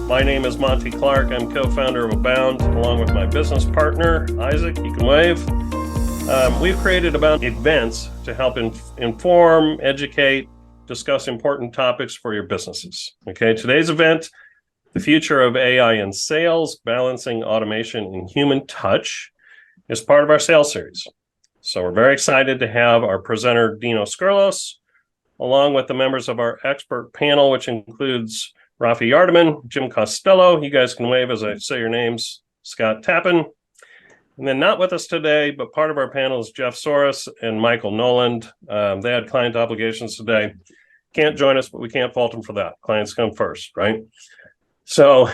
My name is Monty Clark. I'm co-founder of Abound, along with my business partner, Isaac. You can wave. We've created Abound events to help inform, educate, discuss important topics for your businesses. Okay, today's event, the future of AI in sales, balancing automation and human touch, is part of our sales series. So we're very excited to have our presenter, Dino Skurlos, along with the members of our expert panel, which includes Rafi Yardeman, Jim Costello. You guys can wave as I say your names. Scott Tappan. And then not with us today, but part of our panel is Jeff Soros and Michael Noland. They had client obligations today. Can't join us, but we can't fault them for that. Clients come first, right? So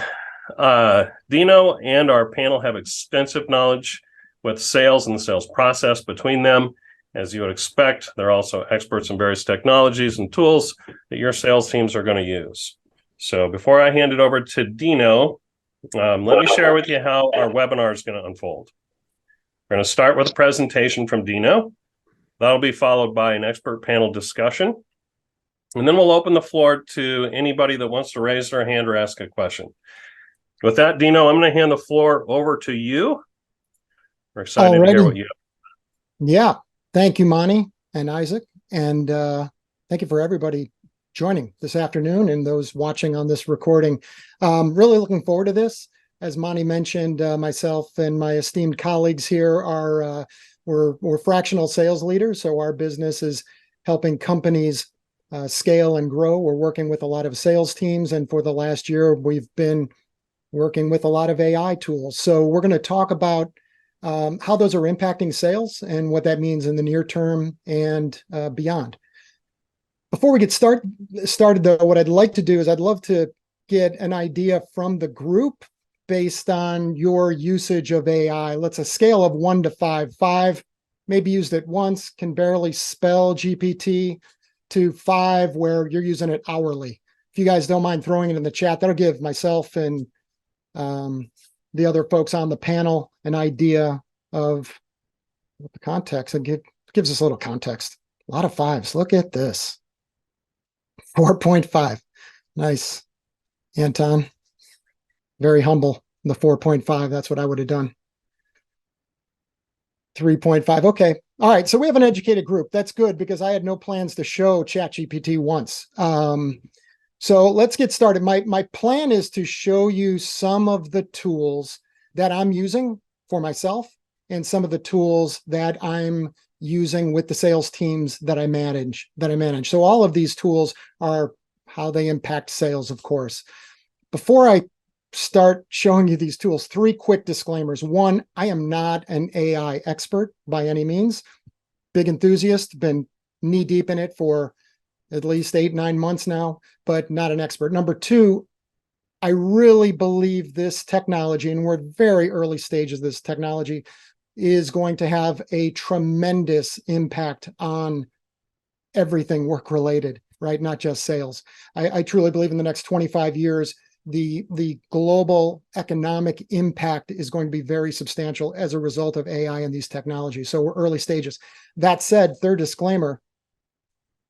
Dino and our panel have extensive knowledge with sales and the sales process between them. As you would expect, they're also experts in various technologies and tools that your sales teams are going to use. So before I hand it over to Dino, let me share with you how our webinar is going to unfold. We're going to start with a presentation from Dino. That'll be followed by an expert panel discussion. And then we'll open the floor to anybody that wants to raise their hand or ask a question. With that, Dino, I'm going to hand the floor over to you. We're excited to hear what you have. Yeah. Thank you, Monty and Isaac. And thank you for everybody joining this afternoon and those watching on this recording. Really looking forward to this. As Monty mentioned, myself and my esteemed colleagues here are we're fractional sales leaders. So our business is helping companies scale and grow. We're working with a lot of sales teams. And for the last year, we've been working with a lot of AI tools. So we're going to talk about how those are impacting sales and what that means in the near term and beyond. Before we get started, though, what I'd like to do is I'd love to get an idea from the group based on your usage of AI. Let's a scale of 1 to 5. 5, maybe used it once, can barely spell GPT, to 5, where you're using it hourly. If you guys don't mind throwing it in the chat, that'll give myself and the other folks on the panel an idea of what the context. It gives us a little context. A lot of 5s. Look at this. 4.5. Nice. Anton, very humble. The 4.5, that's what I would have done. 3.5. Okay. All right. So we have an educated group. That's good because I had no plans to show ChatGPT once. So let's get started. My plan is to show you some of the tools that I'm using for myself and some of the tools that I'm using with the sales teams that I manage. So all of these tools are how they impact sales, of course. Before I start showing you these tools, 3 quick disclaimers. 1, I am not an AI expert by any means. Big enthusiast, been knee deep in it for at least 8-9 months now, but not an expert. Number 2, I really believe this technology, and we're at very early stages of this technology, is going to have a tremendous impact on everything work related, right? Not just sales. I truly believe in the next 25 years, the global economic impact is going to be very substantial as a result of AI and these technologies. So we're early stages. That said, 3rd disclaimer,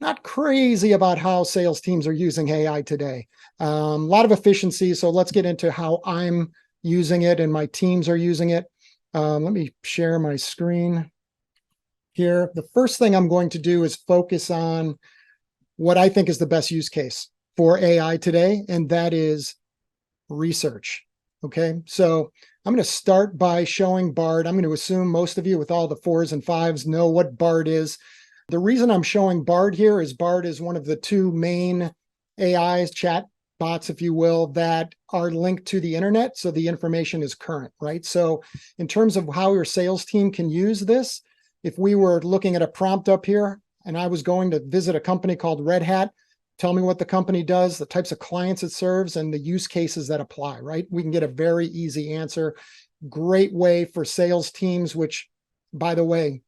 not crazy about how sales teams are using AI today. A lot of efficiency. So let's get into how I'm using it and my teams are using it. Let me share my screen here. The first thing I'm going to do is focus on what I think is the best use case for AI today, and that is research. Okay, so I'm going to start by showing Bard. I'm going to assume most of you with all the 4s and 5s know what Bard is. The reason I'm showing Bard here is Bard is one of the 2 main AIs, chat bots, if you will, that are linked to the internet. So the information is current, right? So in terms of how your sales team can use this, if we were looking at a prompt up here and I was going to visit a company called Red Hat, tell me what the company does, the types of clients it serves, and the use cases that apply, right? We can get a very easy answer. Great way for sales teams, which, by the way,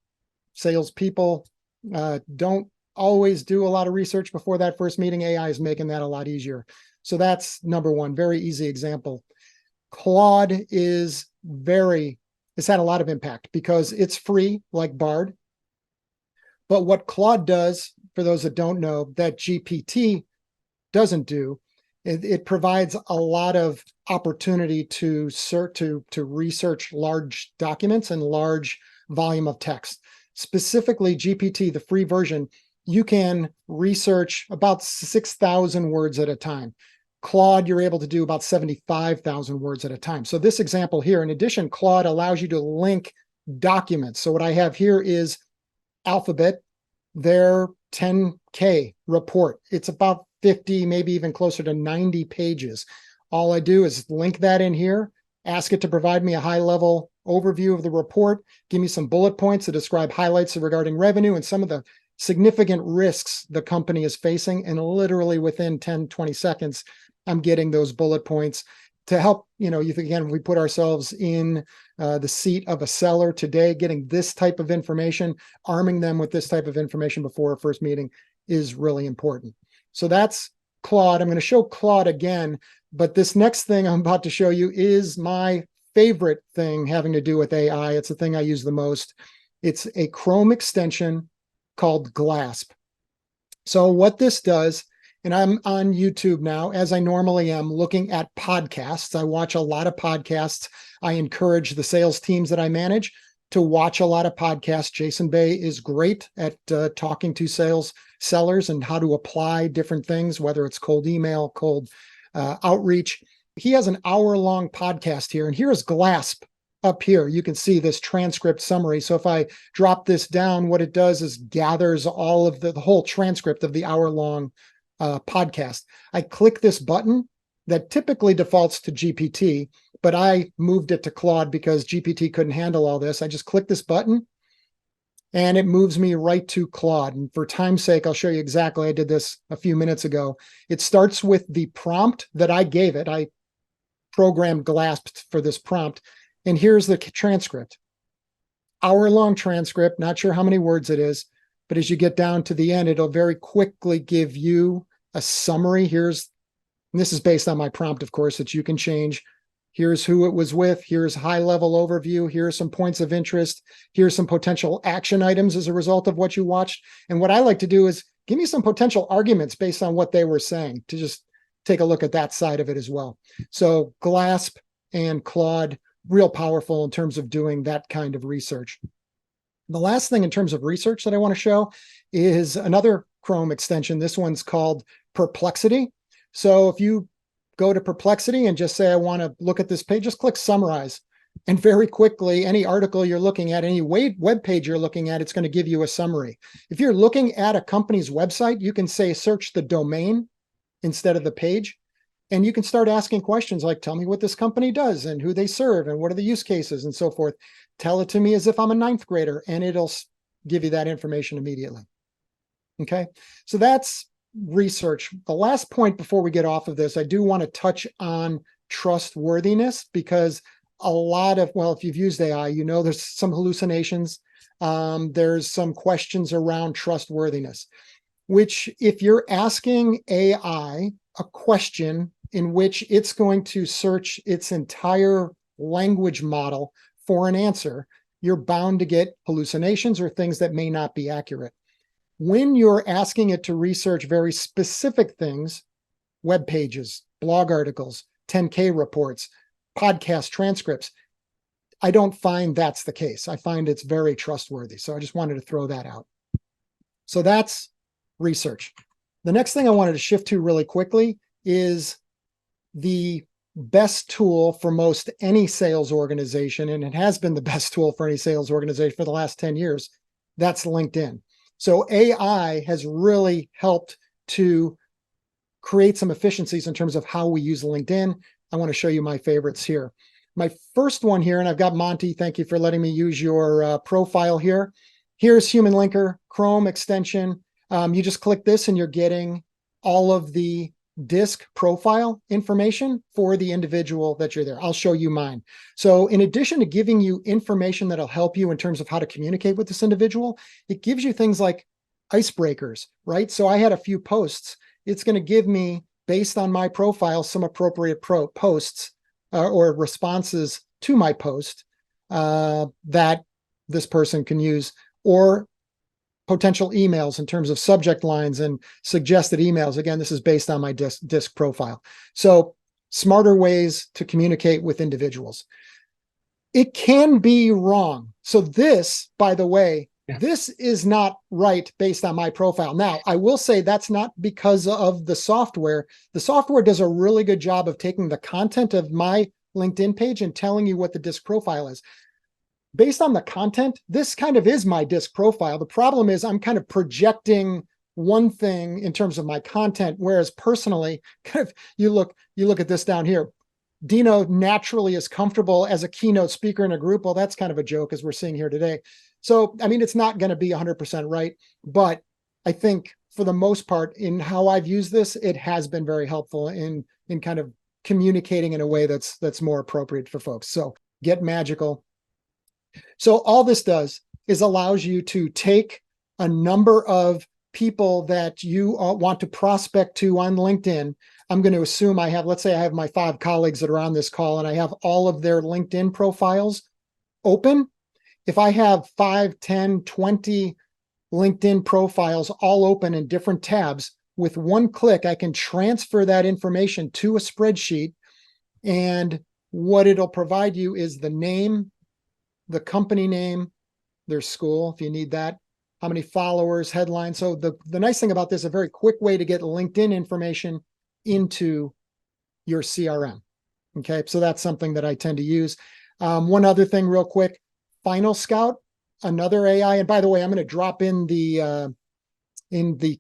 salespeople don't always do a lot of research before that first meeting. AI is making that a lot easier. So that's number 1, very easy example. Claude it's had a lot of impact because it's free like Bard. But what Claude does, for those that don't know, that GPT doesn't do, It provides a lot of opportunity to research large documents and large volume of text. Specifically, GPT, the free version, you can research about 6,000 words at a time. Claude, you're able to do about 75,000 words at a time. So this example here, in addition, Claude allows you to link documents. So what I have here is Alphabet, their 10K report. It's about 50, maybe even closer to 90 pages. All I do is link that in here, ask it to provide me a high-level overview of the report, give me some bullet points to describe highlights regarding revenue and some of the significant risks the company is facing. And literally within 10, 20 seconds, I'm getting those bullet points to help, again, we put ourselves in the seat of a seller today, getting this type of information, arming them with this type of information before a first meeting is really important. So that's Claude. I'm going to show Claude again, but this next thing I'm about to show you is my favorite thing having to do with AI. It's the thing I use the most. It's a Chrome extension called Glassp. So what this does, and I'm on YouTube now, as I normally am, looking at podcasts. I watch a lot of podcasts. I encourage the sales teams that I manage to watch a lot of podcasts. Jason Bay is great at talking to sellers and how to apply different things, whether it's cold email, cold outreach. He has an hour-long podcast here, and here's Glassp up here. You can see this transcript summary. So if I drop this down, what it does is gathers all of the whole transcript of the hour-long podcast. I click this button that typically defaults to GPT, but I moved it to Claude because GPT couldn't handle all this. I just click this button and it moves me right to Claude. And for time's sake, I'll show you exactly. I did this a few minutes ago. It starts with the prompt that I gave it. I programmed Glassp for this prompt. And here's the transcript. Hour-long transcript, not sure how many words it is, but as you get down to the end, it'll very quickly give you a summary. And this is based on my prompt, of course, that you can change. Here's who it was with. Here's high-level overview. Here's some points of interest. Here's some potential action items as a result of what you watched. And what I like to do is give me some potential arguments based on what they were saying, to just take a look at that side of it as well. So Glassp and Claude, real powerful in terms of doing that kind of research. The last thing in terms of research that I want to show is another Chrome extension. This one's called Perplexity. So if you go to Perplexity and just say, I want to look at this page, just click summarize. And very quickly, any article you're looking at, any web page you're looking at, it's going to give you a summary. If you're looking at a company's website, you can say, search the domain instead of the page. And you can start asking questions like, tell me what this company does and who they serve and what are the use cases and so forth. Tell it to me as if I'm a ninth grader, and it'll give you that information immediately. Okay, so that's research. The last point before we get off of this, I do want to touch on trustworthiness, because a lot of, well, if you've used AI, you know there's some hallucinations. There's some questions around trustworthiness, which if you're asking AI a question in which it's going to search its entire language model for an answer, you're bound to get hallucinations or things that may not be accurate. When you're asking it to research very specific things, web pages, blog articles, 10K reports, podcast transcripts, I don't find that's the case. I find it's very trustworthy. So I just wanted to throw that out. So that's research. The next thing I wanted to shift to really quickly is the best tool for most any sales organization, and it has been the best tool for any sales organization for the last 10 years, that's LinkedIn. So AI has really helped to create some efficiencies in terms of how we use LinkedIn. I want to show you my favorites here. My first one here, and I've got Monty, thank you for letting me use your profile here. Here's Human Linker, Chrome extension. You just click this and you're getting all of the disk profile information for the individual that you're there. I'll show you mine. So in addition to giving you information that'll help you in terms of how to communicate with this individual, it gives you things like icebreakers, right? So I had a few posts. It's going to give me, based on my profile, some appropriate posts or responses to my post that this person can use. Or potential emails in terms of subject lines and suggested emails. Again, this is based on my disc profile. So smarter ways to communicate with individuals. It can be wrong. So this, by the way, this is not right based on my profile. Now, I will say that's not because of the software. The software does a really good job of taking the content of my LinkedIn page and telling you what the disc profile is. Based on the content, this kind of is my disc profile. The problem is I'm kind of projecting one thing in terms of my content, whereas personally, kind of you look at this down here. Dino naturally is comfortable as a keynote speaker in a group. Well, that's kind of a joke, as we're seeing here today. So, I mean, it's not going to be 100% right, but I think for the most part, in how I've used this, it has been very helpful in kind of communicating in a way that's more appropriate for folks. So get magical. So all this does is allows you to take a number of people that you want to prospect to on LinkedIn. I'm going to assume I have, let's say I have my 5 colleagues that are on this call and I have all of their LinkedIn profiles open. If I have 5, 10, 20 LinkedIn profiles all open in different tabs, with one click, I can transfer that information to a spreadsheet. And what it'll provide you is the name, the company name, their school, if you need that, how many followers, headlines. So the nice thing about this, a very quick way to get LinkedIn information into your CRM. Okay, so that's something that I tend to use. One other thing real quick, Final Scout, another AI. And by the way, I'm going to drop in the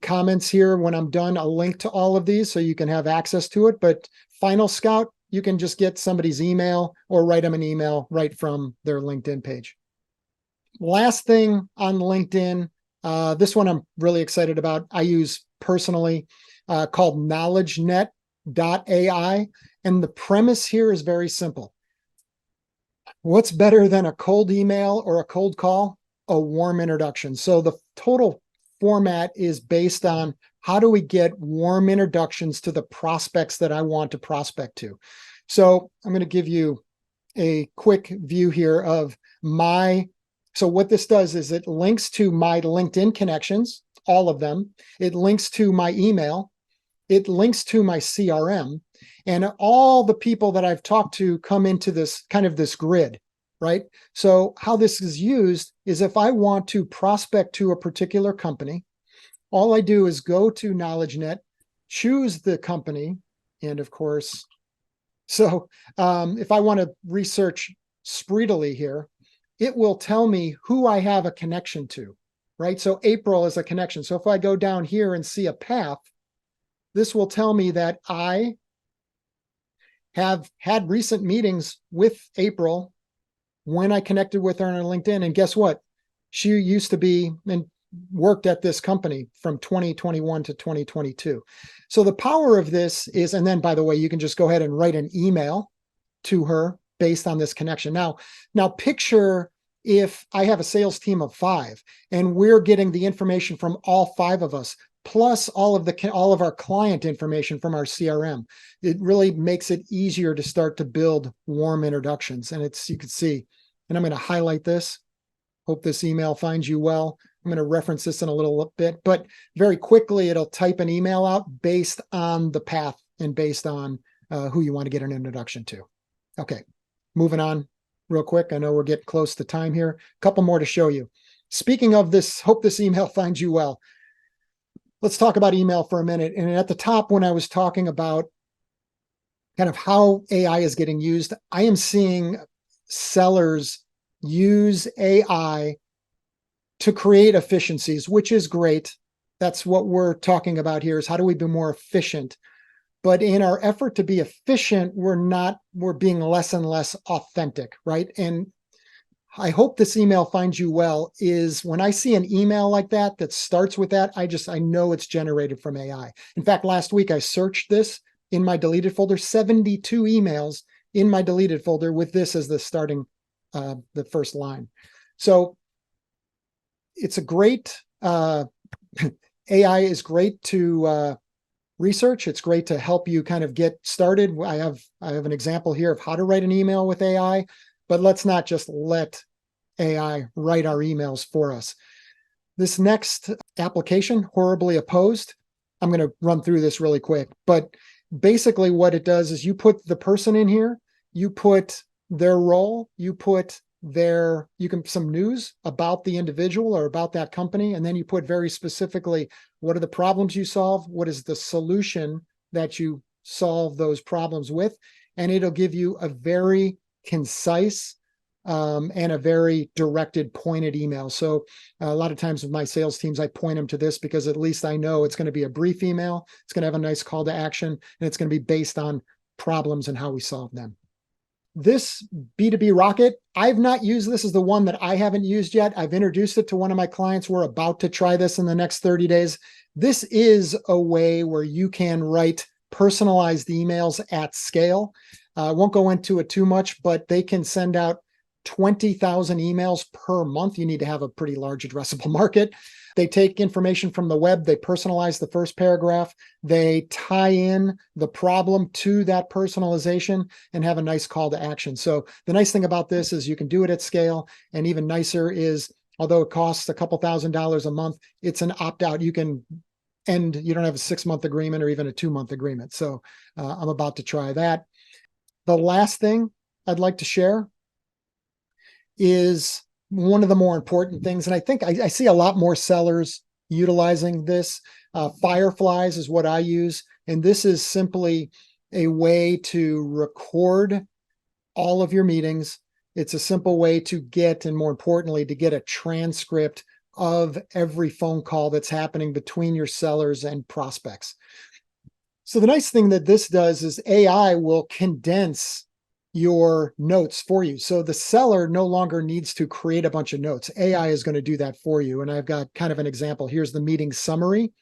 comments here when I'm done a link to all of these so you can have access to it. But Final Scout, you can just get somebody's email or write them an email right from their LinkedIn page. Last thing on LinkedIn, this one I'm really excited about. I use personally called KnowledgeNet.ai. And the premise here is very simple. What's better than a cold email or a cold call? A warm introduction. So the total format is based on how do we get warm introductions to the prospects that I want to prospect to. So I'm going to give you a quick view here of so what this does is it links to my LinkedIn connections, all of them. It links to my email. It links to my CRM. And all the people that I've talked to come into this kind of this grid, right? So how this is used is if I want to prospect to a particular company, all I do is go to KnowledgeNet, choose the company, and of course, so if I want to research Spreedily here, it will tell me who I have a connection to, right? So April is a connection. So if I go down here and see a path, this will tell me that I have had recent meetings with April when I connected with her on LinkedIn. And guess what? She used to be and worked at this company from 2021 to 2022. So the power of this is, and then by the way, you can just go ahead and write an email to her based on this connection. Now picture if I have a sales team of 5 and we're getting the information from all 5 of us, plus all of our client information from our CRM. It really makes it easier to start to build warm introductions. And you can see, and I'm going to highlight this. Hope this email finds you well. I'm going to reference this in a little bit, but very quickly, it'll type an email out based on the path and based on who you want to get an introduction to. Okay, moving on real quick. I know we're getting close to time here. A couple more to show you. Speaking of this, hope this email finds you well. Let's talk about email for a minute. And at the top, when I was talking about kind of how AI is getting used, I am seeing sellers use AI to create efficiencies, which is great. That's what we're talking about here is how do we be more efficient? But in our effort to be efficient, we're being less and less authentic, right? And I hope this email finds you well is when I see an email like that starts with that, I know it's generated from AI. In fact, last week I searched this in my deleted folder, 72 emails in my deleted folder with this as the starting, the first line. So it's a great, AI is great to research. It's great to help you kind of get started. I have an example here of how to write an email with AI. But let's not just let AI write our emails for us. This next application, Horribly Opposed, I'm going to run through this really quick, but basically what it does is you put the person in here, you put their role, you put some news about the individual or about that company, and then you put very specifically, what are the problems you solve? What is the solution that you solve those problems with? And it'll give you a very concise and a very directed, pointed email. So a lot of times with my sales teams, I point them to this because at least I know it's going to be a brief email. It's going to have a nice call to action, and it's going to be based on problems and how we solve them. This B2B Rocket, I've not used this as the one that I haven't used yet. I've introduced it to one of my clients. We're about to try this in the next 30 days. This is a way where you can write personalized emails at scale. I won't go into it too much, but they can send out 20,000 emails per month. You need to have a pretty large addressable market. They take information from the web, they personalize the first paragraph, they tie in the problem to that personalization and have a nice call to action. So the nice thing about this is you can do it at scale, and even nicer is, although it costs a couple $1,000s a month, it's an opt-out. You can end, you don't have a 6-month agreement or even a 2-month agreement. So I'm about to try that. The last thing I'd like to share is one of the more important things. And I think I see a lot more sellers utilizing this. Fireflies is what I use. And this is simply a way to record all of your meetings. It's a simple way to get, and more importantly, to get a transcript of every phone call that's happening between your sellers and prospects. So the nice thing that this does is AI will condense your notes for you. So the seller no longer needs to create a bunch of notes. AI is going to do that for you. And I've got kind of an example. Here's the meeting summary,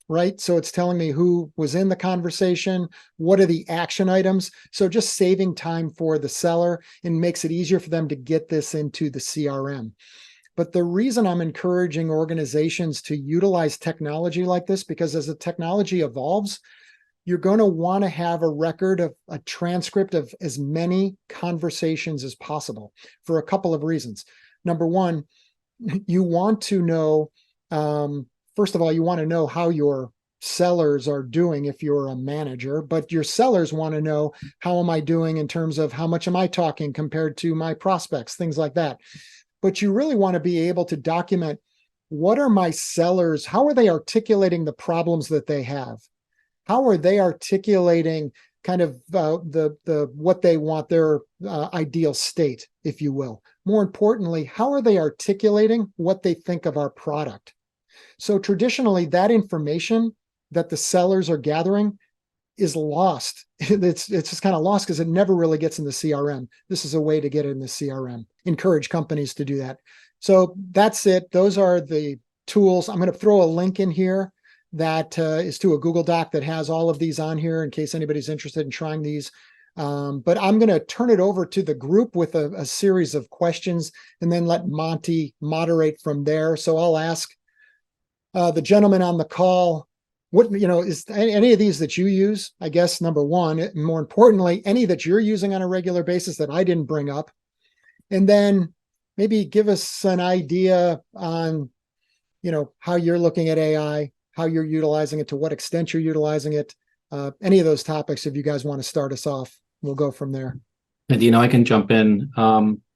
right? So it's telling me who was in the conversation, what are the action items. So just saving time for the seller and makes it easier for them to get this into the CRM. But the reason I'm encouraging organizations to utilize technology like this, because as the technology evolves, you're going to want to have a record of a transcript of as many conversations as possible for a couple of reasons. Number one, you want to know, first of all, you want to know how your sellers are doing if you're a manager, but your sellers want to know, how am I doing in terms of how much am I talking compared to my prospects, things like that. But you really want to be able to document, what are my sellers, how are they articulating the problems that they have? How are they articulating kind of the what they want, their ideal state, if you will? More importantly, how are they articulating what they think of our product? So traditionally, that information that the sellers are gathering is lost. It's just kind of lost because it never really gets in the CRM. This is a way to get it in the CRM. Encourage companies to do that. So that's it. Those are the tools. I'm going to throw a link in here that is to a Google Doc that has all of these on here in case anybody's interested in trying these. But I'm going to turn it over to the group with a series of questions and then let Monty moderate from there. So I'll ask the gentleman on the call, what, is any of these that you use, I guess, number one, and more importantly, any that you're using on a regular basis that I didn't bring up. And then maybe give us an idea on, how you're looking at AI, how you're utilizing it, to what extent you're utilizing it. Any of those topics, if you guys want to start us off, we'll go from there. And I can jump in.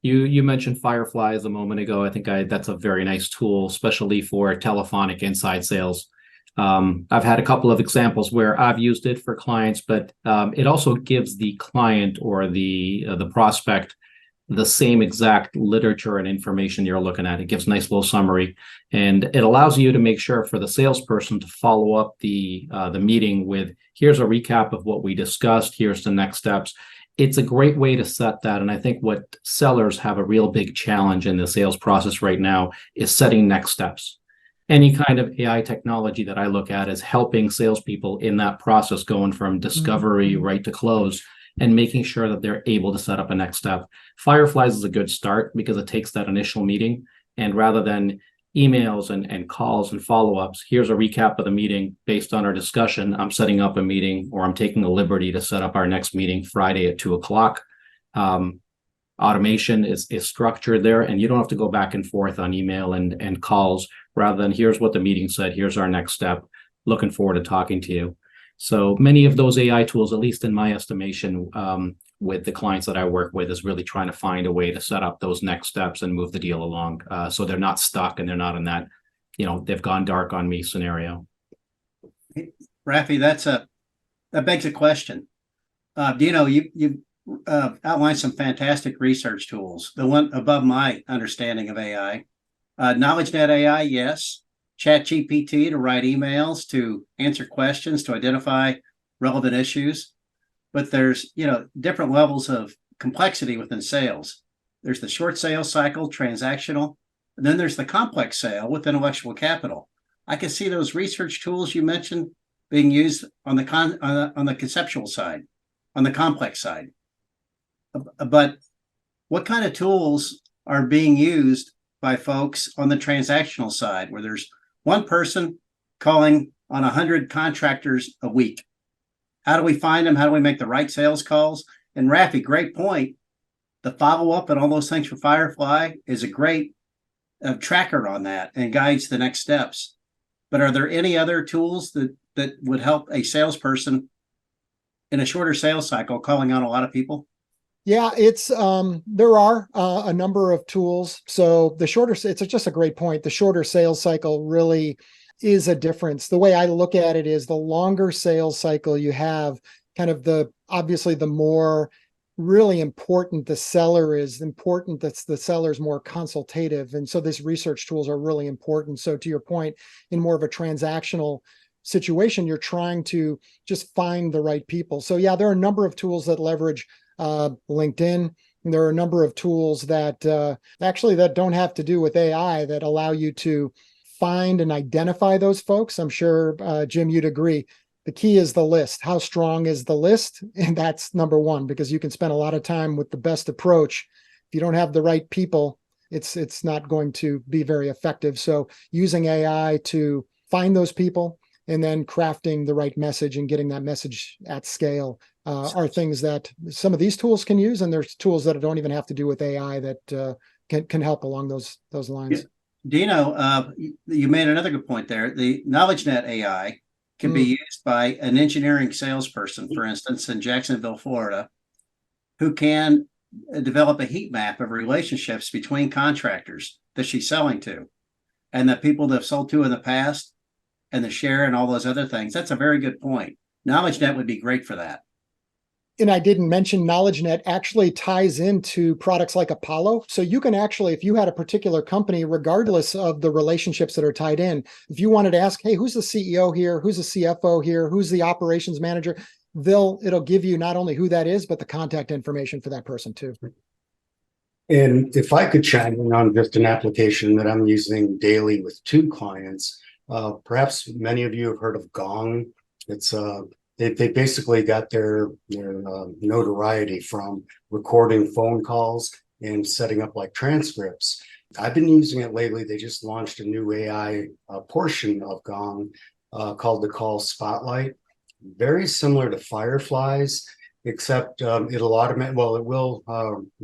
You mentioned Fireflies a moment ago. I think that's a very nice tool, especially for telephonic inside sales. I've had a couple of examples where I've used it for clients, but it also gives the client or the prospect the same exact literature and information you're looking at. It gives a nice little summary, and it allows you to make sure for the salesperson to follow up the meeting with, here's a recap of what we discussed, here's the next steps. It's a great way to set that. And I think what sellers have a real big challenge in the sales process right now is setting next steps. Any kind of AI technology that I look at is helping salespeople in that process, going from discovery right to close, and making sure that they're able to set up a next step. Fireflies is a good start because it takes that initial meeting, and rather than emails and calls and follow-ups, here's a recap of the meeting based on our discussion. I'm setting up a meeting, or I'm taking the liberty to set up our next meeting Friday at 2:00. automation is structured there, and you don't have to go back and forth on email and calls, rather than here's what the meeting said, here's our next step, looking forward to talking to you. So many of those AI tools, at least in my estimation, with the clients that I work with, is really trying to find a way to set up those next steps and move the deal along, so they're not stuck and they're not in that, they've gone dark on me scenario. Rafi, that begs a question. You outlined some fantastic research tools. The one above my understanding of AI, KnowledgeNet AI, yes. ChatGPT to write emails, to answer questions, to identify relevant issues. But there's, different levels of complexity within sales. There's the short sales cycle, transactional, and then there's the complex sale with intellectual capital. I can see those research tools you mentioned being used on the conceptual side, on the complex side. But what kind of tools are being used by folks on the transactional side, where there's one person calling on 100 contractors a week? How do we find them? How do we make the right sales calls? And Rafi, great point. The follow-up and all those things for Firefly is a great tracker on that and guides the next steps. But are there any other tools that would help a salesperson in a shorter sales cycle calling on a lot of people? Yeah, there are a number of tools. So it's just a great point. The shorter sales cycle really is a difference. The way I look at it is the longer sales cycle you have, obviously the more really important the seller is, important that the seller's more consultative. And so these research tools are really important. So to your point, in more of a transactional situation, you're trying to just find the right people. So yeah, there are a number of tools that leverage LinkedIn. There are a number of tools that that don't have to do with AI that allow you to find and identify those folks. I'm sure, Jim, you'd agree. The key is the list. How strong is the list? And that's number one, because you can spend a lot of time with the best approach. If you don't have the right people, it's not going to be very effective. So using AI to find those people and then crafting the right message and getting that message at scale are things that some of these tools can use. And there's tools that don't even have to do with AI that can help along those lines. Dino, you made another good point there. The KnowledgeNet AI can be used by an engineering salesperson, for instance, in Jacksonville, Florida, who can develop a heat map of relationships between contractors that she's selling to and the people that have sold to in the past and the share and all those other things. That's a very good point. KnowledgeNet would be great for that. And I didn't mention KnowledgeNet actually ties into products like Apollo. So you can actually, if you had a particular company, regardless of the relationships that are tied in, if you wanted to ask, hey, who's the CEO here? Who's the CFO here? Who's the operations manager? It'll give you not only who that is, but the contact information for that person too. And if I could chime in on just an application that I'm using daily with 2 clients, perhaps many of you have heard of Gong. It's they basically got their notoriety from recording phone calls and setting up like transcripts. I've been using it lately. They just launched a new AI portion of Gong called the Call Spotlight. Very similar to Fireflies, except it'll automate. Well, it will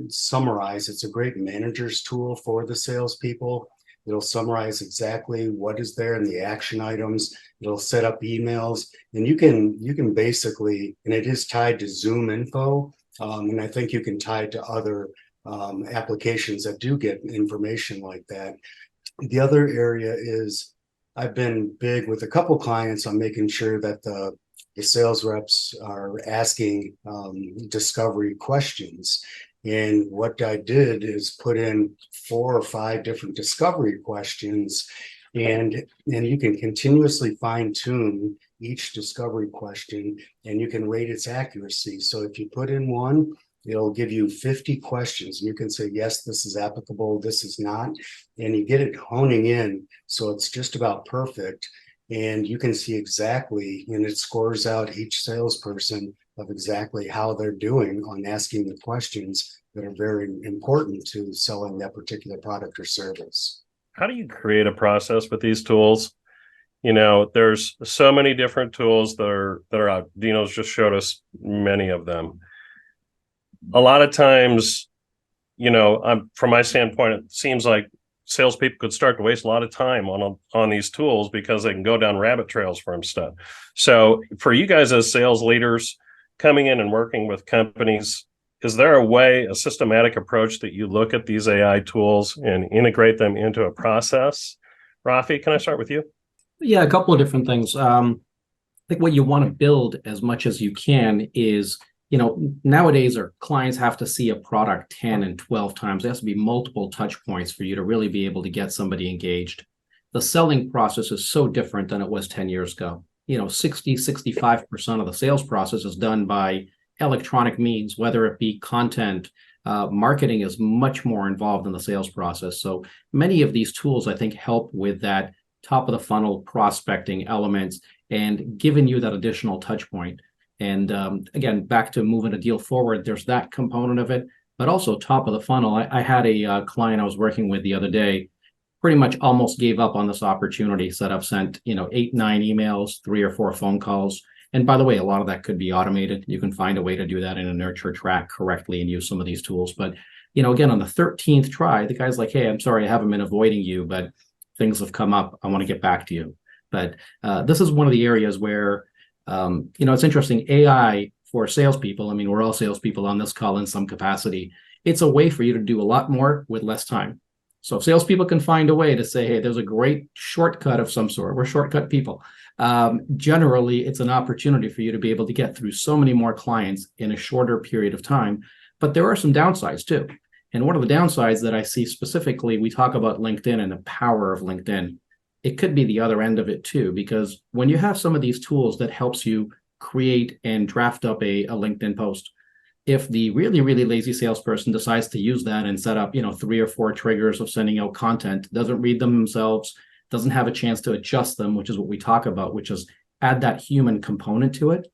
summarize. It's a great manager's tool for the salespeople. It'll summarize exactly what is there in the action items. It'll set up emails, and you can basically, and it is tied to Zoom info, and I think you can tie it to other applications that do get information like that. The other area is I've been big with a couple clients on making sure that the sales reps are asking discovery questions. And what I did is put in 4 or 5 different discovery questions, and you can continuously fine tune each discovery question, and you can rate its accuracy. So if you put in one, it'll give you 50 questions. You can say, yes, this is applicable, this is not, and you get it honing in. So it's just about perfect. And you can see exactly, and it scores out each salesperson of exactly how they're doing on asking the questions that are very important to selling that particular product or service. How do you create a process with these tools? There's so many different tools that are out. Dino's just showed us many of them. A lot of times from my standpoint, it seems like salespeople could start to waste a lot of time on these tools because they can go down rabbit trails from stuff. So for you guys as sales leaders coming in and working with companies, is there a systematic approach that you look at these AI tools and integrate them into a process? Rafi, can I start with you? Yeah, a couple of different things. I think what you want to build as much as you can is, nowadays our clients have to see a product 10 and 12 times. There has to be multiple touch points for you to really be able to get somebody engaged. The selling process is so different than it was 10 years ago. 65% of the sales process is done by electronic means, whether it be content. Marketing is much more involved in the sales process. So many of these tools, I think, help with that top of the funnel prospecting elements and giving you that additional touch point. And again, back to moving a deal forward, there's that component of it, but also top of the funnel. I had a client I was working with the other day, pretty much almost gave up on this opportunity. Said I've sent 8, 9 emails, 3 or 4 phone calls. And by the way, a lot of that could be automated. You can find a way to do that in a nurture track correctly and use some of these tools. But again, on the 13th try, the guy's like, "Hey, I'm sorry, I haven't been avoiding you, but things have come up. I want to get back to you." But this is one of the areas where it's interesting. AI for salespeople. I mean, we're all salespeople on this call in some capacity. It's a way for you to do a lot more with less time. So if salespeople can find a way to say, "Hey, there's a great shortcut of some sort," we're shortcut people. Generally, it's an opportunity for you to be able to get through so many more clients in a shorter period of time. But there are some downsides too. And one of the downsides that I see specifically, we talk about LinkedIn and the power of LinkedIn. It could be the other end of it too, because when you have some of these tools that helps you create and draft up a LinkedIn post, if the really, really lazy salesperson decides to use that and set up, 3 or 4 triggers of sending out content, doesn't read them themselves, doesn't have a chance to adjust them, which is what we talk about, which is add that human component to it,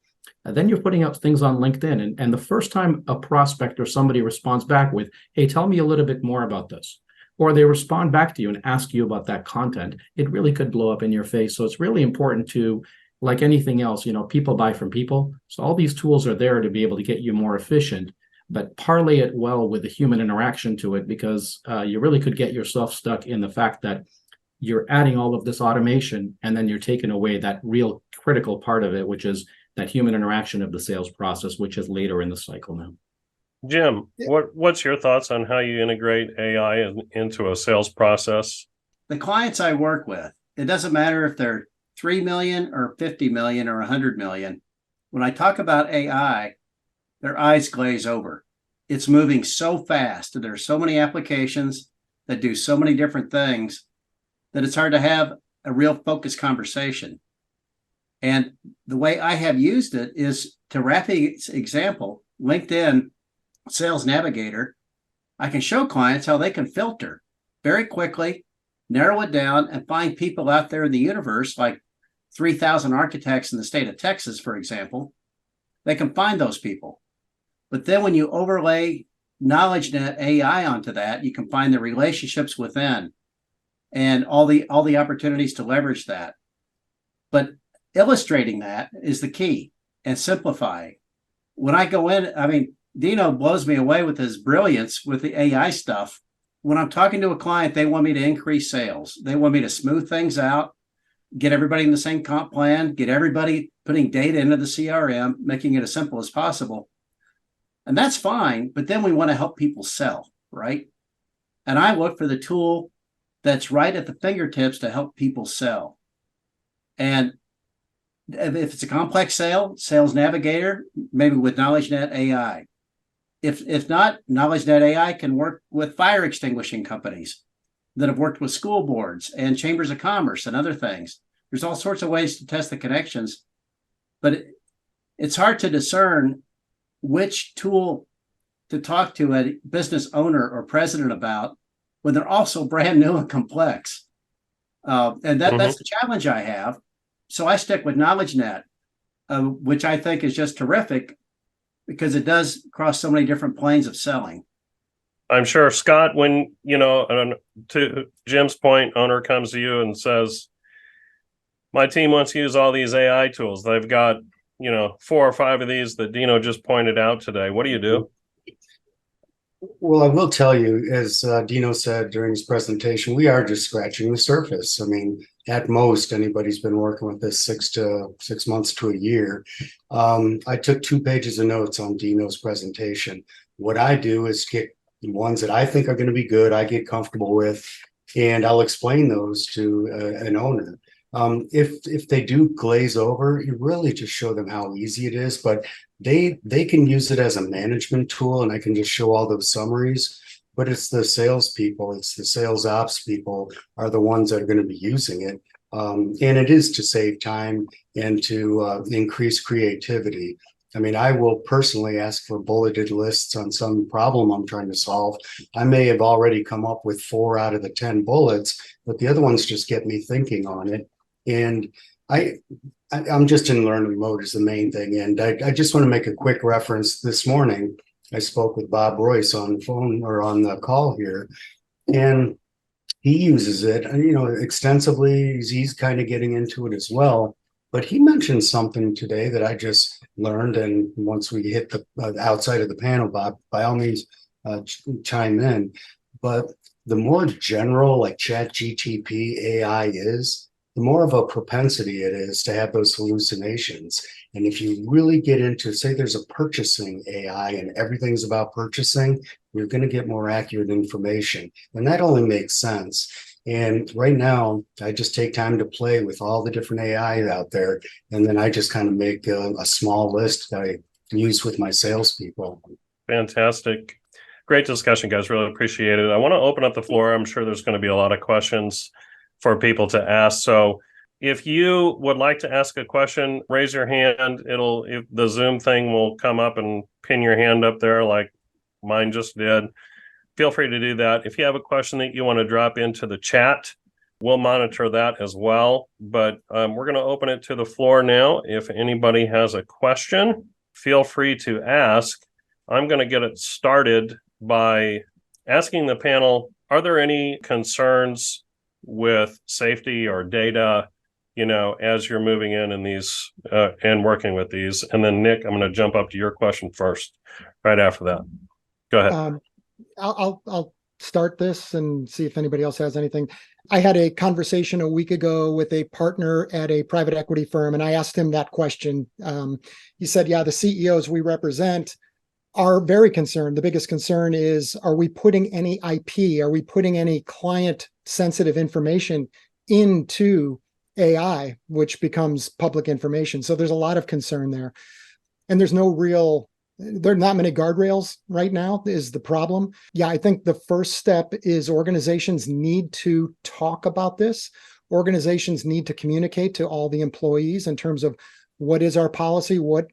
then you're putting up things on LinkedIn. And the first time a prospect or somebody responds back with, "Hey, tell me a little bit more about this," or they respond back to you and ask you about that content, it really could blow up in your face. So it's really important to, like anything else, people buy from people. So all these tools are there to be able to get you more efficient, but parlay it well with the human interaction to it, because you really could get yourself stuck in the fact that you're adding all of this automation and then you're taking away that real critical part of it, which is that human interaction of the sales process, which is later in the cycle now. Jim, what's your thoughts on how you integrate AI into a sales process? The clients I work with, it doesn't matter if they're 3 million or 50 million or 100 million. When I talk about AI, their eyes glaze over. It's moving so fast, and there are so many applications that do so many different things that it's hard to have a real focused conversation. And the way I have used it is, to Rafi's example, LinkedIn Sales Navigator, I can show clients how they can filter very quickly, narrow it down, and find people out there in the universe, like 3,000 architects in the state of Texas, for example. They can find those people. But then when you overlay KnowledgeNet AI onto that, you can find the relationships within and all the opportunities to leverage that. But illustrating that is the key, and simplifying. When I go in, I mean, Dino blows me away with his brilliance with the AI stuff. When I'm talking to a client, they want me to increase sales. They want me to smooth things out, get everybody in the same comp plan, get everybody putting data into the CRM, making it as simple as possible. And that's fine, but then we want to help people sell, right? And I look for the tool that's right at the fingertips to help people sell. And if it's a complex sale, Sales Navigator, maybe with KnowledgeNet AI. If not, KnowledgeNet AI can work with fire extinguishing companies that have worked with school boards and chambers of commerce and other things. There's all sorts of ways to test the connections, but it's hard to discern which tool to talk to a business owner or president about when they're also brand new and complex. And that's the challenge I have. So I stick with KnowledgeNet, which I think is just terrific because it does cross so many different planes of selling. I'm sure, Scott, when, to Jim's point, owner comes to you and says, "My team wants to use all these AI tools. They've got, 4 or 5 of these that Dino just pointed out today. What do you do?" Well, I will tell you, as Dino said during his presentation, we are just scratching the surface. I mean, at most, anybody's been working with this 6 months to a year. I took 2 pages of notes on Dino's presentation. What I do is get the ones that I think are going to be good, I get comfortable with, and I'll explain those to an owner. If they do glaze over, you really just show them how easy it is, but they can use it as a management tool, and I can just show all those summaries. But it's the salespeople, it's the sales ops people are the ones that are going to be using it. And it is to save time and to increase creativity. I mean, I will personally ask for bulleted lists on some problem I'm trying to solve. I may have already come up with 4 out of the 10 bullets, but the other ones just get me thinking on it. And I'm just in learning mode is the main thing. And I just want to make a quick reference. This morning, I spoke with Bob Royce on the phone or on the call here, and he uses it, extensively. He's kind of getting into it as well. But he mentioned something today that I just learned. And once we hit the outside of the panel, Bob, by all means, chime in. But the more general, like Chat GTP AI is, the more of a propensity it is to have those hallucinations. And if you really get into, say, there's a purchasing AI and everything's about purchasing, you're going to get more accurate information. And that only makes sense. And right now, I just take time to play with all the different AI out there. And then I just kind of make a small list that I use with my salespeople. Fantastic. Great discussion, guys. Really appreciate it. I want to open up the floor. I'm sure there's going to be a lot of questions for people to ask. So if you would like to ask a question, raise your hand. If the Zoom thing will come up and pin your hand up there like mine just did. Feel free to do that. If you have a question that you want to drop into the chat, we'll monitor that as well. But we're going to open it to the floor now. If anybody has a question, feel free to ask. I'm going to get it started by asking the panel, are there any concerns with safety or data, as you're moving in these and working with these? And then Nick, I'm going to jump up to your question first, right after that. Go ahead. I'll start this and see if anybody else has anything. I had a conversation a week ago with a partner at a private equity firm, and I asked him that question. He said, yeah, the CEOs we represent are very concerned. The biggest concern is, are we putting any IP? Are we putting any client sensitive information into AI, which becomes public information? So there's a lot of concern there. And there are not many guardrails right now is the problem. Yeah, I think the first step is organizations need to talk about this. Organizations need to communicate to all the employees in terms of what is our policy, what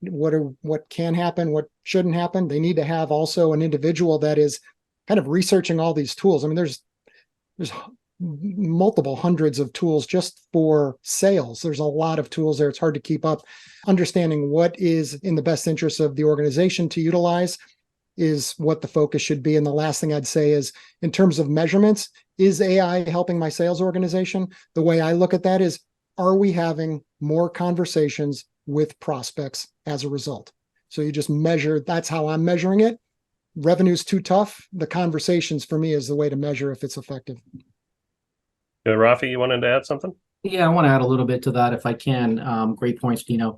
can happen, what shouldn't happen. They need to have also an individual that is kind of researching all these tools. I mean, there's multiple hundreds of tools just for sales. There's a lot of tools there. It's hard to keep up. Understanding what is in the best interest of the organization to utilize is what the focus should be. And the last thing I'd say is, in terms of measurements, is AI helping my sales organization? The way I look at that is, are we having more conversations with prospects as a result? So you just measure, that's how I'm measuring it. Revenue's too tough. The conversations for me is the way to measure if it's effective. Yeah, Rafi, you wanted to add something? Yeah, I want to add a little bit to that if I can. Great points, Dino.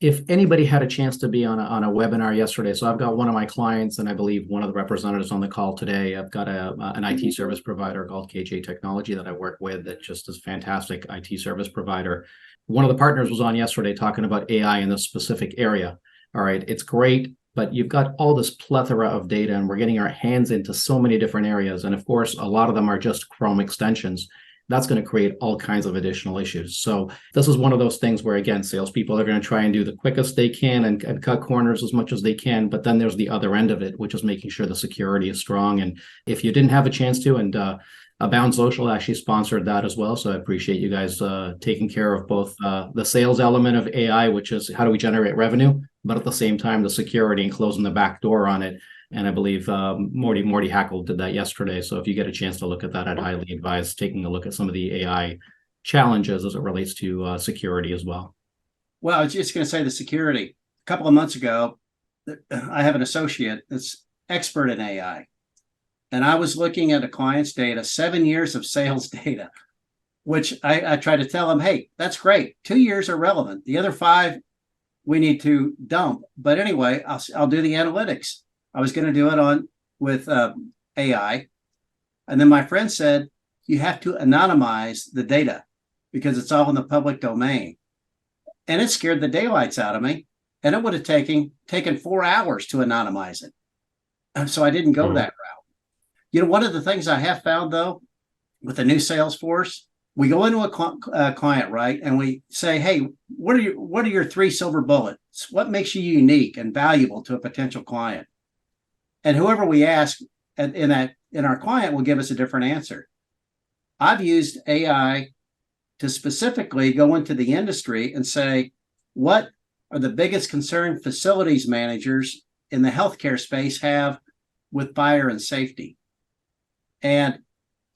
If anybody had a chance to be on a webinar yesterday, so I've got one of my clients, and I believe one of the representatives on the call today. I've got an IT service provider called KJ Technology that I work with that just is a fantastic IT service provider. One of the partners was on yesterday talking about AI in this specific area. All right, it's great, but you've got all this plethora of data, and we're getting our hands into so many different areas. And of course, a lot of them are just Chrome extensions. That's going to create all kinds of additional issues. So this is one of those things where, again, salespeople are going to try and do the quickest they can and cut corners as much as they can. But then there's the other end of it, which is making sure the security is strong. And if you didn't have a chance to, and Abound Social actually sponsored that as well. So I appreciate you guys taking care of both the sales element of AI, which is how do we generate revenue, but at the same time, the security and closing the back door on it. And I believe Morty Hackle did that yesterday. So if you get a chance to look at that, I'd highly advise taking a look at some of the AI challenges as it relates to security as well. Well, I was just going to say the security. A couple of months ago, I have an associate that's expert in AI. And I was looking at a client's data, 7 years of sales data, which I try to tell them, hey, that's great. 2 years are relevant. The other 5 we need to dump. But anyway, I'll do the analytics. I was going to do it with AI. And then my friend said, you have to anonymize the data because it's all in the public domain. And it scared the daylights out of me. And it would have taken 4 hours to anonymize it. And so I didn't go that route. You know, one of the things I have found, though, with the new Salesforce, we go into a client, right? And we say, hey, what are your 3 silver bullets? What makes you unique and valuable to a potential client? And whoever we ask in our client will give us a different answer. I've used AI to specifically go into the industry and say, what are the biggest concern facilities managers in the healthcare space have with fire and safety? And,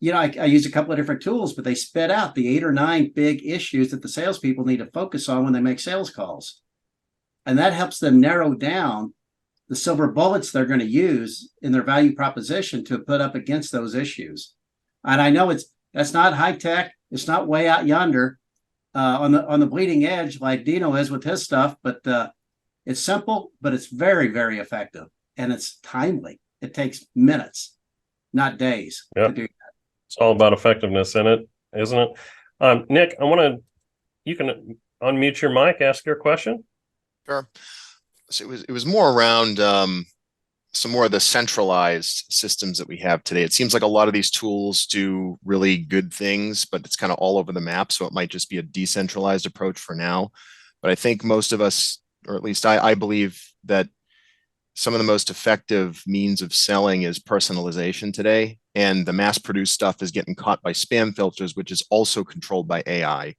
you know, I use a couple of different tools, but they spit out the 8 or 9 big issues that the salespeople need to focus on when they make sales calls. And that helps them narrow down the silver bullets they're going to use in their value proposition to put up against those issues. And I know that's not high tech. It's not way out yonder on the bleeding edge like Dino is with his stuff, but it's simple, but it's very, very effective. And it's timely. It takes minutes, not days to do that. It's all about effectiveness in it, isn't it? Nick, you can unmute your mic, ask your question. Sure. So it was more around some more of the centralized systems that we have today. It seems like a lot of these tools do really good things, but it's kind of all over the map. So it might just be a decentralized approach for now. But I think most of us, or at least I believe that some of the most effective means of selling is personalization today. And the mass produced stuff is getting caught by spam filters, which is also controlled by AI.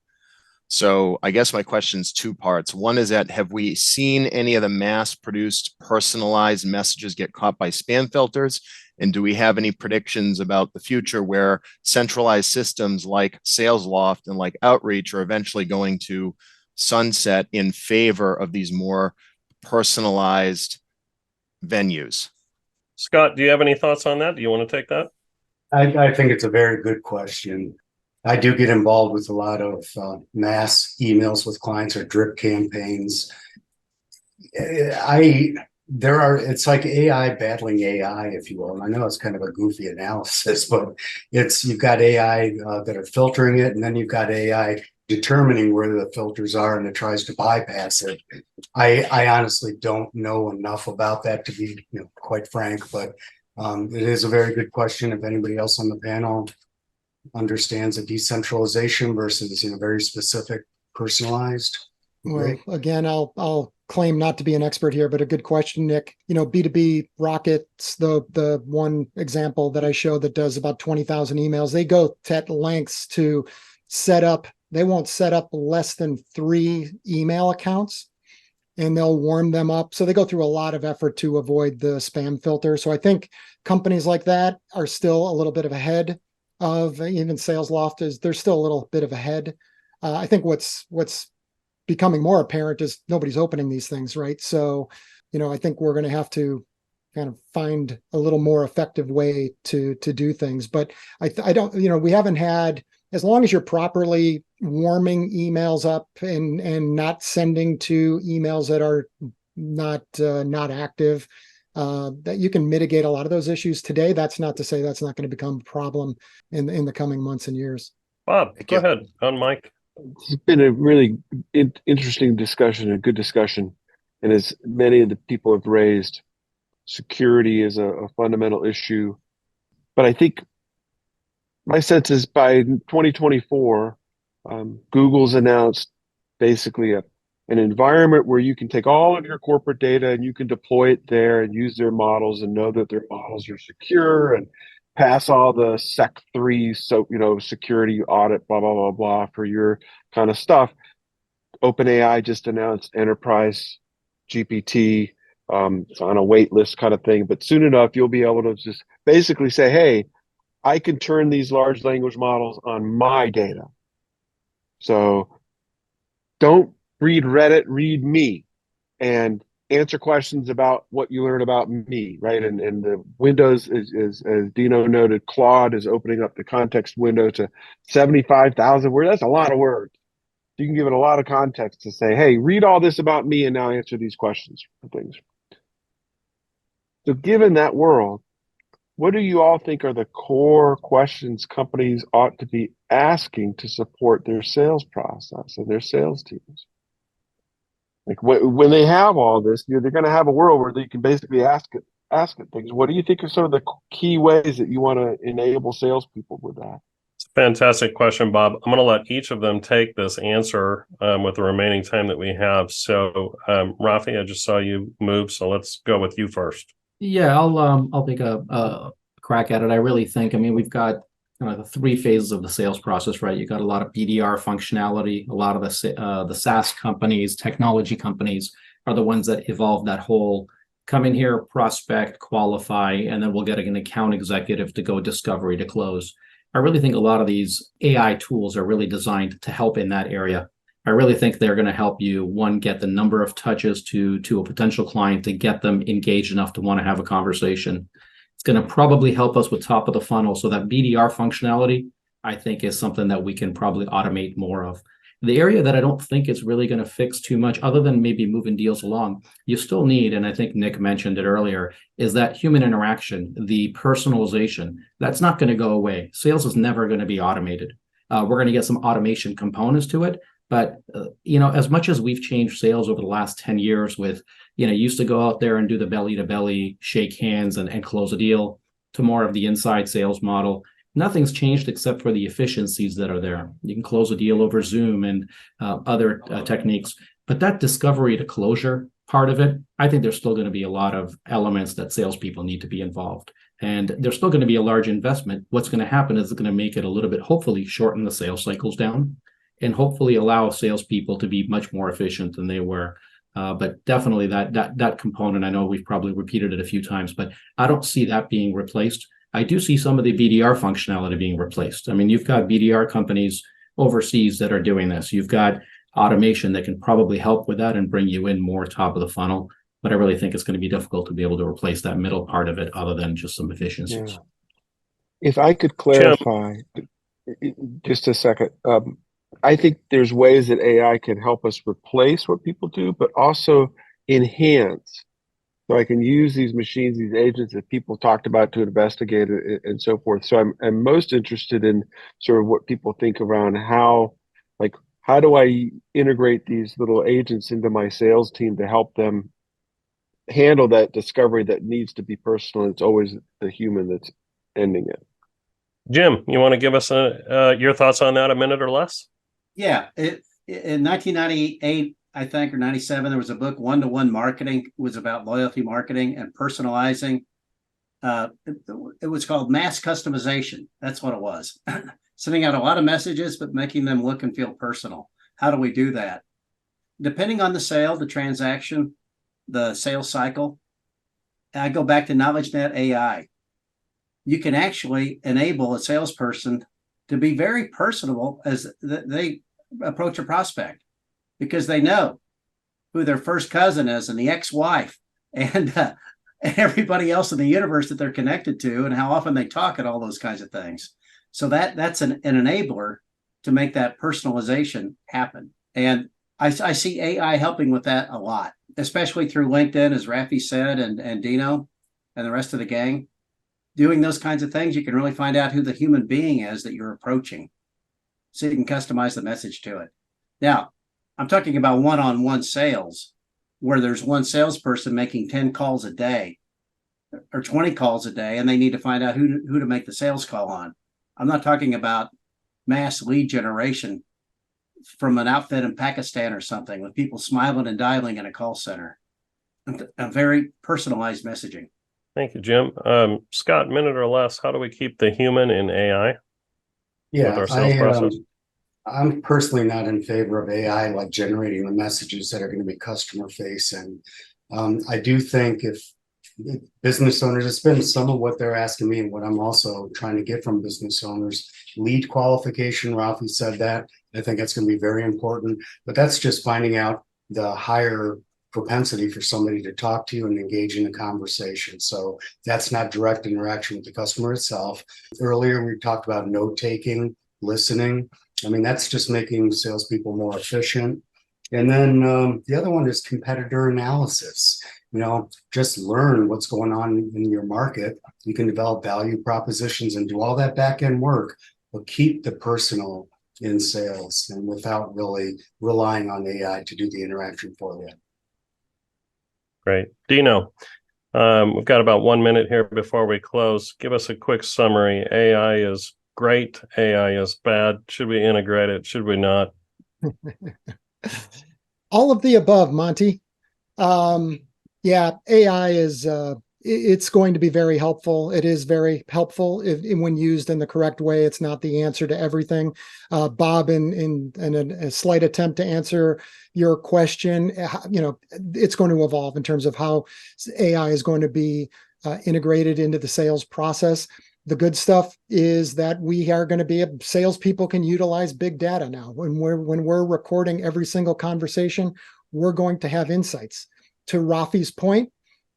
So I guess my question is 2 parts. One is that, have we seen any of the mass produced personalized messages get caught by spam filters? And do we have any predictions about the future where centralized systems like SalesLoft and like Outreach are eventually going to sunset in favor of these more personalized venues? Scott, do you have any thoughts on that? Do you want to take that? I think it's a very good question. I do get involved with a lot of mass emails with clients or drip campaigns. It's like AI battling AI, if you will. And I know it's kind of a goofy analysis, but you've got AI that are filtering it, and then you've got AI determining where the filters are, and it tries to bypass it. I honestly don't know enough about that to be, quite frank, but it is a very good question. If anybody else on the panel understands a decentralization versus very specific, personalized. Well, again, I'll claim not to be an expert here, but a good question, Nick. B2B Rocket's the one example that I showed that does about 20,000 emails. They go to lengths to set up. They won't set up less than 3 email accounts, and they'll warm them up. So they go through a lot of effort to avoid the spam filter. So I think companies like that are still a little bit of ahead of even SalesLoft. They're still a little bit of ahead. I think what's becoming more apparent is nobody's opening these things, right? So, I think we're going to have to kind of find a little more effective way to do things. But I don't, we haven't had, as long as you're properly warming emails up and not sending to emails that are not active, that you can mitigate a lot of those issues today. That's not to say that's not going to become a problem in the coming months and years. Bob, go ahead on mic. It's been a really interesting discussion, a good discussion. And as many of the people have raised, security is a fundamental issue. But I think my sense is by 2024, Google's announced basically an environment where you can take all of your corporate data and you can deploy it there and use their models and know that their models are secure and pass all the Sec 3, so security audit, blah blah blah blah for your kind of stuff. OpenAI just announced Enterprise GPT. It's on a wait list kind of thing, but soon enough you'll be able to just basically say, hey, I can turn these large language models on my data. So don't read Reddit, read me. And answer questions about what you learn about me, right? And the Windows is as Dino noted, Claude is opening up the context window to 75,000 words. That's a lot of words. You can give it a lot of context to say, hey, read all this about me and now answer these questions for things. So given that world, what do you all think are the core questions companies ought to be asking to support their sales process and their sales teams? Like when they have all this, they're going to have a world where they can basically ask it things. What do you think are some of the key ways that you want to enable salespeople with that? It's a fantastic question, Bob. I'm going to let each of them take this answer with the remaining time that we have. So, Rafi, I just saw you move, so let's go with you first. Yeah, I'll take a crack at it. I really think, I mean, we've got kind of the three phases of the sales process, right? You got a lot of BDR functionality. A lot of the SaaS companies, technology companies are the ones that evolve that whole come in here, prospect, qualify, and then we'll get an account executive to go discovery to close. I really think a lot of these AI tools are really designed to help in that area. I really think they're going to help you, one, get the number of touches to a potential client to get them engaged enough to want to have a conversation. It's going to probably help us with top of the funnel. So that BDR functionality, I think, is something that we can probably automate more of. The area that I don't think it's really going to fix too much, other than maybe moving deals along, you still need, and I think Nick mentioned it earlier, is that human interaction, the personalization. That's not going to go away. Sales is never going to be automated. We're going to get some automation components to it. But, as much as we've changed sales over the last 10 years with, used to go out there and do the belly to belly, shake hands and close a deal, to more of the inside sales model, nothing's changed except for the efficiencies that are there. You can close a deal over Zoom and other techniques. But that discovery to closure part of it, I think there's still going to be a lot of elements that salespeople need to be involved. And there's still going to be a large investment. What's going to happen is it's going to make it a little bit, hopefully shorten the sales cycles down, and hopefully allow salespeople to be much more efficient than they were. But definitely that component, I know we've probably repeated it a few times, but I don't see that being replaced. I do see some of the BDR functionality being replaced. I mean, you've got BDR companies overseas that are doing this. You've got automation that can probably help with that and bring you in more top of the funnel. But I really think it's going to be difficult to be able to replace that middle part of it other than just some efficiencies. Yeah. If I could clarify just a second. I think there's ways that AI can help us replace what people do, but also enhance. So I can use these machines, these agents that people talked about to investigate it and so forth. So I'm most interested in sort of what people think around how do I integrate these little agents into my sales team to help them handle that discovery that needs to be personal. It's always the human that's ending it. Jim, you want to give us your thoughts on that, a minute or less? Yeah, in 1998, I think, or 97, there was a book, One-to-One Marketing. It was about loyalty marketing and personalizing. It was called mass customization. That's what it was. Sending out a lot of messages, but making them look and feel personal. How do we do that? Depending on the sale, the transaction, the sales cycle, I go back to KnowledgeNet AI. You can actually enable a salesperson to be very personable as they approach a prospect, because they know who their first cousin is and the ex-wife and everybody else in the universe that they're connected to and how often they talk and all those kinds of things. So that's an enabler to make that personalization happen. And I see AI helping with that a lot, especially through LinkedIn, as Rafi said, and Dino and the rest of the gang. Doing those kinds of things, you can really find out who the human being is that you're approaching, so you can customize the message to it. Now, I'm talking about one-on-one sales, where there's one salesperson making 10 calls a day or 20 calls a day, and they need to find out who to make the sales call on. I'm not talking about mass lead generation from an outfit in Pakistan or something with people smiling and dialing in a call center. A very personalized messaging. Thank you, Jim. Scott, minute or less, how do we keep the human in AI with our sales process? I'm personally not in favor of AI like generating the messages that are going to be customer facing. I do think if business owners, it's been some of what they're asking me and what I'm also trying to get from business owners. Lead qualification, Rafi said that. I think that's going to be very important, but that's just finding out the higher propensity for somebody to talk to you and engage in a conversation. So that's not direct interaction with the customer itself. Earlier, we talked about note taking, listening. I mean, that's just making salespeople more efficient. And then the other one is competitor analysis. Just learn what's going on in your market. You can develop value propositions and do all that back end work, but keep the personal in sales and without really relying on AI to do the interaction for you. Great. Dino, we've got about 1 minute here before we close. Give us a quick summary. AI is great. AI is bad. Should we integrate it? Should we not? All of the above, Monty. Yeah, AI is it's going to be very helpful. It is very helpful when used in the correct way. It's not the answer to everything. Bob, in a slight attempt to answer your question, it's going to evolve in terms of how AI is going to be integrated into the sales process. The good stuff is that we are going to be salespeople can utilize big data now. When we're recording every single conversation, we're going to have insights. To Rafi's point,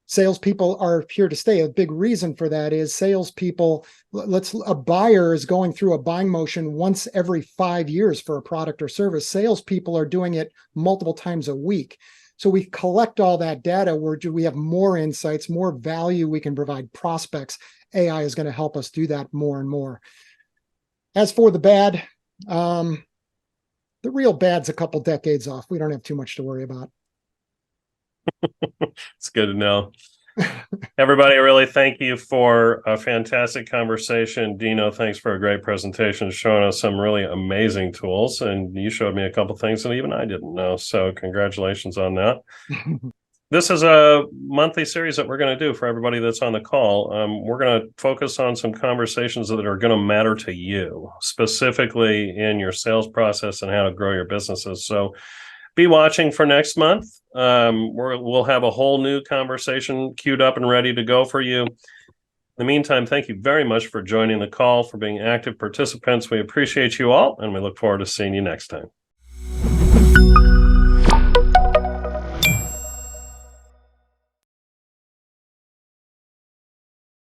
salespeople are here to stay. A big reason for that is salespeople, a buyer is going through a buying motion once every 5 years for a product or service. Salespeople are doing it multiple times a week. So we collect all that data where we have more insights, more value we can provide prospects. AI is going to help us do that more and more. As for the bad, the real bad's a couple decades off. We don't have too much to worry about. It's good to know. Everybody, really thank you for a fantastic conversation. Dino, thanks for a great presentation, showing us some really amazing tools. And you showed me a couple things that even I didn't know. So congratulations on that. This is a monthly series that we're going to do for everybody that's on the call. We're going to focus on some conversations that are going to matter to you, specifically in your sales process and how to grow your businesses. So be watching for next month. We'll have a whole new conversation queued up and ready to go for you. In the meantime, thank you very much for joining the call, for being active participants. We appreciate you all, and we look forward to seeing you next time.